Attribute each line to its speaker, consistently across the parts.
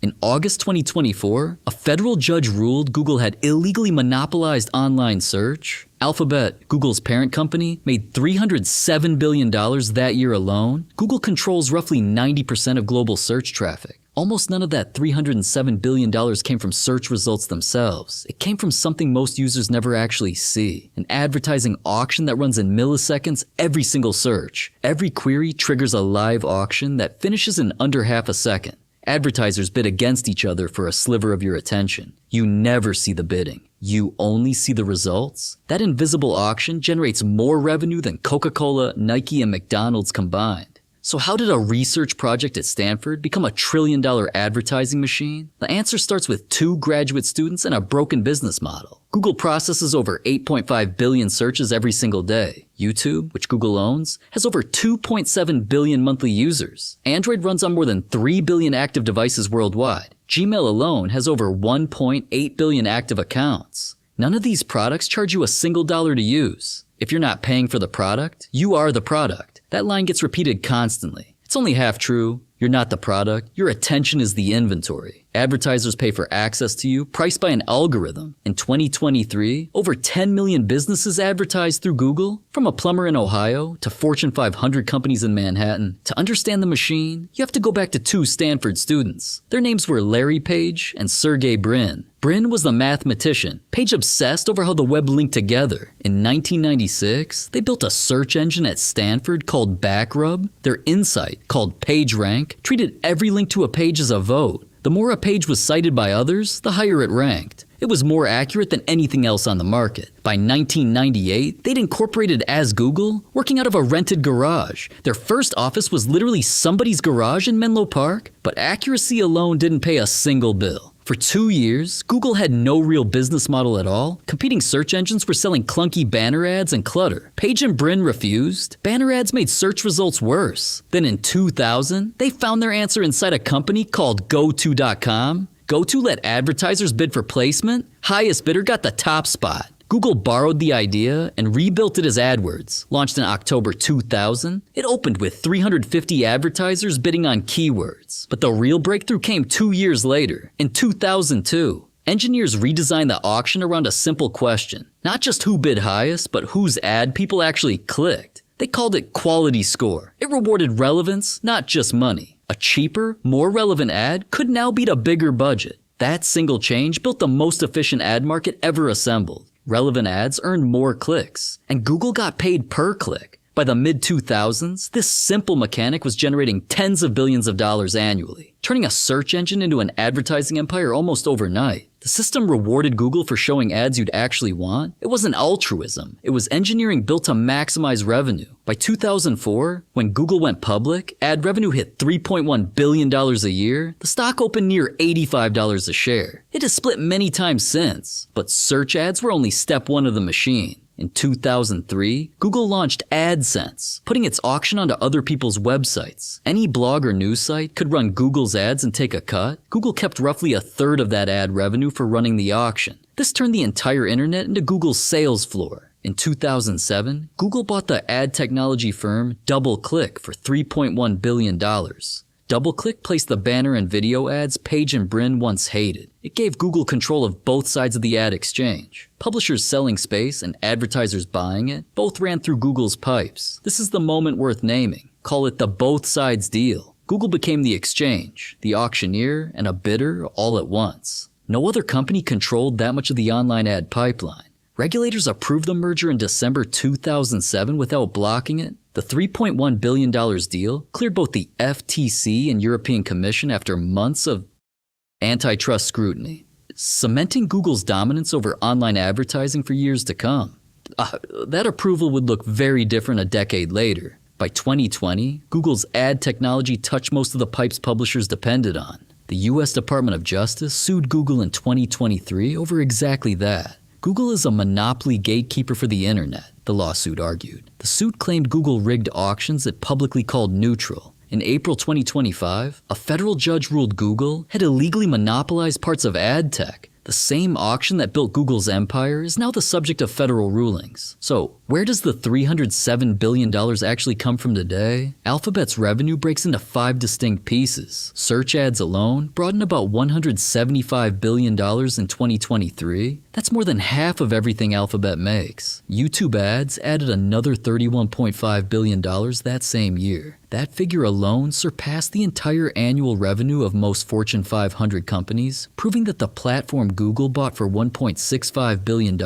Speaker 1: In August 2024, a federal judge ruled Google had illegally monopolized online search. Alphabet, Google's parent company, made $307 billion that year alone. Google controls roughly 90% of global search traffic. Almost none of that $307 billion came from search results themselves. It came from something most users never actually see, an advertising auction that runs in milliseconds every single search. Every query triggers a live auction that finishes in under half a second. Advertisers bid against each other for a sliver of your attention. You never see the bidding. You only see the results. That invisible auction generates more revenue than Coca-Cola, Nike, and McDonald's combined. So how did a research project at Stanford become a $1 trillion advertising machine? The answer starts with 2 graduate students and a broken business model. Google processes over 8.5 billion searches every single day. YouTube, which Google owns, has over 2.7 billion monthly users. Android runs on more than 3 billion active devices worldwide. Gmail alone has over 1.8 billion active accounts. None of these products charge you a single dollar to use. If you're not paying for the product, you are the product. That line gets repeated constantly. It's only half true. You're not the product. Your attention is the inventory. Advertisers pay for access to you, priced by an algorithm. In 2023, over 10 million businesses advertised through Google, from a plumber in Ohio to Fortune 500 companies in Manhattan. To understand the machine, you have to go back to 2 Stanford students. Their names were Larry Page and Sergey Brin. Brin was the mathematician. Page obsessed over how the web linked together. In 1996, they built a search engine at Stanford called Backrub. Their insight, called PageRank, treated every link to a page as a vote. The more a page was cited by others, the higher it ranked. It was more accurate than anything else on the market. By 1998, they'd incorporated as Google, working out of a rented garage. Their first office was literally somebody's garage in Menlo Park, but accuracy alone didn't pay a single bill. For 2 years, Google had no real business model at all. Competing search engines were selling clunky banner ads and clutter. Page and Brin refused. Banner ads made search results worse. Then in 2000, they found their answer inside a company called GoTo.com. GoTo let advertisers bid for placement. Highest bidder got the top spot. Google borrowed the idea and rebuilt it as AdWords. Launched in October 2000, it opened with 350 advertisers bidding on keywords. But the real breakthrough came 2 years later, in 2002. Engineers redesigned the auction around a simple question. Not just who bid highest, but whose ad people actually clicked. They called it quality score. It rewarded relevance, not just money. A cheaper, more relevant ad could now beat a bigger budget. That single change built the most efficient ad market ever assembled. Relevant ads earned more clicks, and Google got paid per click. By the mid-2000s, this simple mechanic was generating tens of billions of dollars annually, turning a search engine into an advertising empire almost overnight. The system rewarded Google for showing ads you'd actually want. It wasn't altruism. It was engineering built to maximize revenue. By 2004, when Google went public, ad revenue hit $3.1 billion a year. The stock opened near $85 a share. It has split many times since, but search ads were only step 1 of the machine. In 2003, Google launched AdSense, putting its auction onto other people's websites. Any blog or news site could run Google's ads and take a cut. Google kept roughly a third of that ad revenue for running the auction. This turned the entire internet into Google's sales floor. In 2007, Google bought the ad technology firm DoubleClick for $3.1 billion. DoubleClick placed the banner and video ads Page and Brin once hated. It gave Google control of both sides of the ad exchange. Publishers selling space and advertisers buying it both ran through Google's pipes. This is the moment worth naming. Call it the both sides deal. Google became the exchange, the auctioneer, and a bidder all at once. No other company controlled that much of the online ad pipeline. Regulators approved the merger in December 2007 without blocking it. The $3.1 billion deal cleared both the FTC and European Commission after months of antitrust scrutiny, cementing Google's dominance over online advertising for years to come. That approval would look very different a decade later. By 2020, Google's ad technology touched most of the pipes publishers depended on. The U.S. Department of Justice sued Google in 2023 over exactly that. Google is a monopoly gatekeeper for the internet, the lawsuit argued. The suit claimed Google rigged auctions it publicly called neutral. In April 2025, a federal judge ruled Google had illegally monopolized parts of ad tech. The same auction that built Google's empire is now the subject of federal rulings. So, Where does the $307 billion actually come from today? Alphabet's revenue breaks into 5 distinct pieces. Search ads alone brought in about $175 billion in 2023. That's more than half of everything Alphabet makes. YouTube ads added another $31.5 billion that same year. That figure alone surpassed the entire annual revenue of most Fortune 500 companies, proving that the platform Google bought for $1.65 billion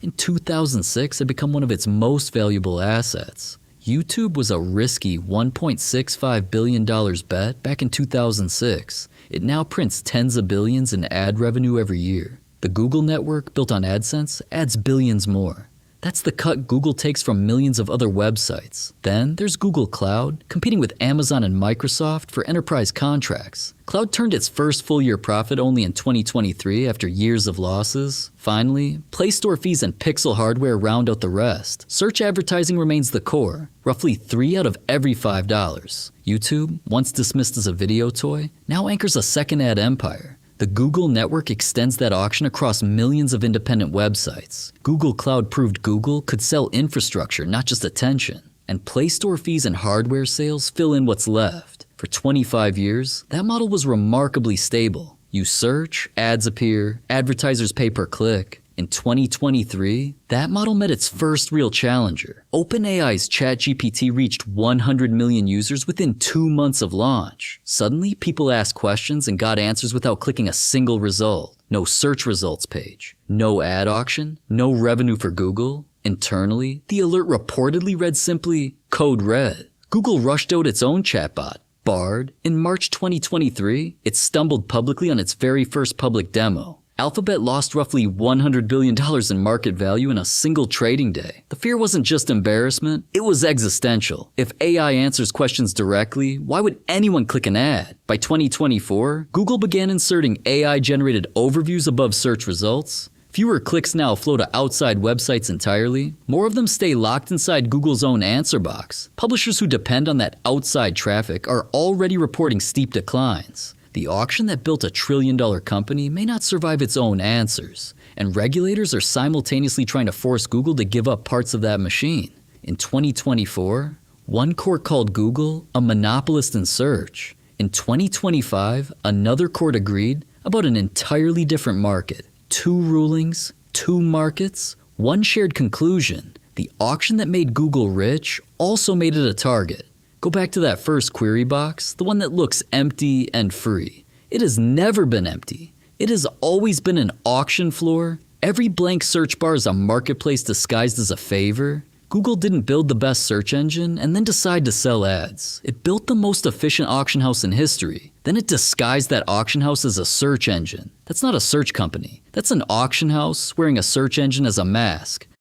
Speaker 1: in 2006 had become one of its most valuable assets. YouTube was a risky $1.65 billion bet back in 2006. It now prints tens of billions in ad revenue every year. The Google network, built on AdSense, adds billions more. That's the cut Google takes from millions of other websites. Then there's Google Cloud, competing with Amazon and Microsoft for enterprise contracts. Cloud turned its first full-year profit only in 2023 after years of losses. Finally, Play Store fees and Pixel hardware round out the rest. Search advertising remains the core, roughly 3 out of every $5. YouTube, once dismissed as a video toy, now anchors a second ad empire. The Google network extends that auction across millions of independent websites. Google Cloud proved Google could sell infrastructure, not just attention. And Play Store fees and hardware sales fill in what's left. For 25 years, that model was remarkably stable. You search, ads appear, advertisers pay per click. In 2023, that model met its first real challenger. OpenAI's ChatGPT reached 100 million users within 2 months of launch. Suddenly, people asked questions and got answers without clicking a single result. No search results page, no ad auction, no revenue for Google. Internally, the alert reportedly read simply, "Code red." Google rushed out its own chatbot, Bard. In March 2023, it stumbled publicly on its very first public demo. Alphabet lost roughly $100 billion in market value in a single trading day. The fear wasn't just embarrassment, it was existential. If AI answers questions directly, why would anyone click an ad? By 2024, Google began inserting AI-generated overviews above search results. Fewer clicks now flow to outside websites entirely. More of them stay locked inside Google's own answer box. Publishers who depend on that outside traffic are already reporting steep declines. The auction that built a trillion-dollar company may not survive its own answers, and regulators are simultaneously trying to force Google to give up parts of that machine. In 2024, one court called Google a monopolist in search. In 2025, another court agreed about an entirely different market. 2 rulings, 2 markets, 1 shared conclusion. The auction that made Google rich also made it a target. Go back to that first query box, the one that looks empty and free. It has never been empty. It has always been an auction floor. Every blank search bar is a marketplace disguised as a favor. Google didn't build the best search engine and then decide to sell ads. It built the most efficient auction house in history. Then it disguised that auction house as a search engine. That's not a search company. That's an auction house wearing a search engine as a mask.